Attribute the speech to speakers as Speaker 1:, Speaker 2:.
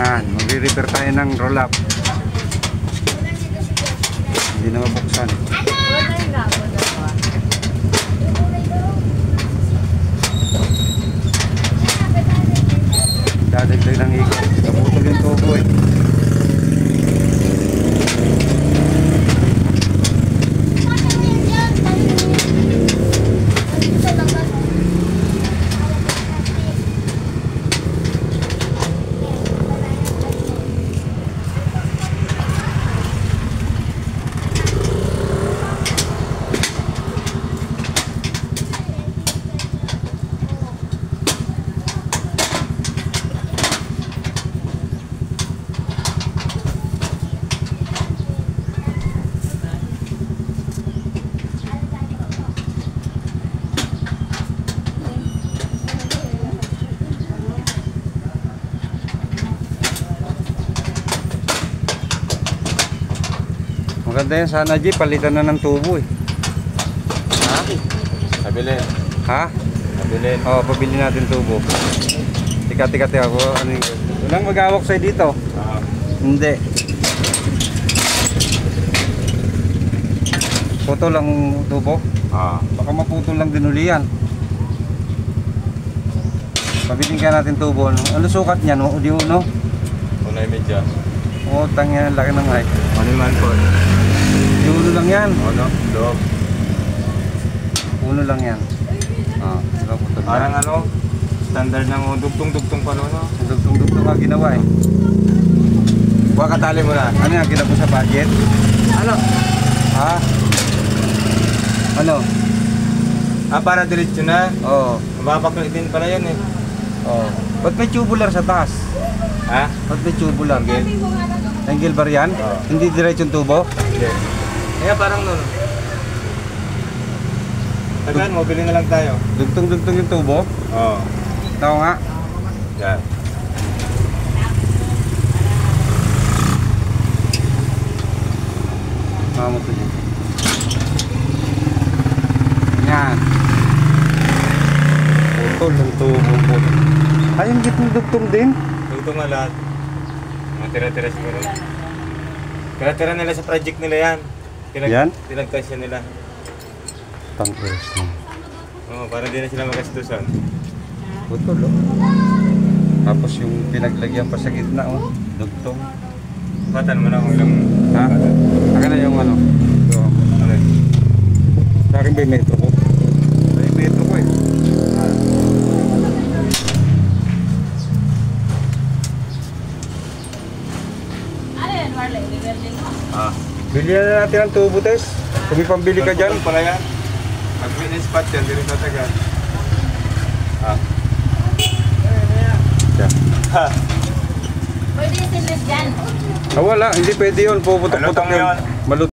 Speaker 1: Yan, magre-repair tayo ng roll-up. Hindi na mabuksan. Dadagdag ng ikot. Kaputol yung tubo eh. Maganda yan sana, G, palitan na ng tubo eh. Ha?
Speaker 2: Pabilin.
Speaker 1: Ha?
Speaker 2: Pabilin.
Speaker 1: Oo, pabili natin tubo. Tika-tika ako. Ano yung... Walang mag-awak sa'yo dito. Hindi. Putol lang tubo? Baka maputol lang din uli yan. Pabilin kaya natin tubo. Ano sukat niyan? Di uno?
Speaker 2: Unay medya.
Speaker 1: Oo, tangyan. Laki ng height.
Speaker 2: Maniman po.
Speaker 1: Uno lang yan.
Speaker 2: Ano? Loob.
Speaker 1: Uno lang yan.
Speaker 2: Parang ano? Standard ng dugtong-dugtong pa no?
Speaker 1: Dugtong-dugtong nga ginawa eh.
Speaker 2: Huwag katali mo na.
Speaker 1: Ano yung ginawa sa budget?
Speaker 2: Ano?
Speaker 1: Ha? Ano?
Speaker 2: Para diretso na.
Speaker 1: Oo.
Speaker 2: Mababaklit din pala yan eh.
Speaker 1: Oo. Ba't may tubular sa taas?
Speaker 2: Ha?
Speaker 1: Ba't may tubular? Angle bar yan?
Speaker 2: Oo.
Speaker 1: Hindi diretsong tubo?
Speaker 2: Hindi. Kaya parang nun. Tagaan mo, bili na lang tayo.
Speaker 1: Dugtong-dugtong yung tubo?
Speaker 2: Oo.
Speaker 1: Tao nga.
Speaker 2: Yan.
Speaker 1: Mamot ko dito. Yan. Putol ng tubo po. Ay, yung gitong dugtong din?
Speaker 2: Dugtong nga lahat. Mga tira-tira siguro. Tira-tira nila sa project nila yan.
Speaker 1: Yan?
Speaker 2: Tinagkasya nila.
Speaker 1: Tangkiris na.
Speaker 2: Oo, para di na sila magastusan.
Speaker 1: Putol oh. Tapos yung pinaglagyan pa sa gitna oh. Dugtong.
Speaker 2: Batan mo na kung ilang...
Speaker 1: Ha? Akin na yung ano. Ito.
Speaker 2: Ano yun?
Speaker 1: Sa akin ba yung metro ko? Ay, metro ko eh. Bilhin na natin ang tubo, Tess. Kung may pambili ka dyan.
Speaker 2: Pala yan. Pag-finish spot yan, di rin tatagal.
Speaker 1: Ha?
Speaker 3: Pwede yung sinlis dyan.
Speaker 1: Wala. Hindi pwede yun. Puputok-putok
Speaker 2: Malutong
Speaker 1: yun.
Speaker 2: yun.
Speaker 1: Malutong.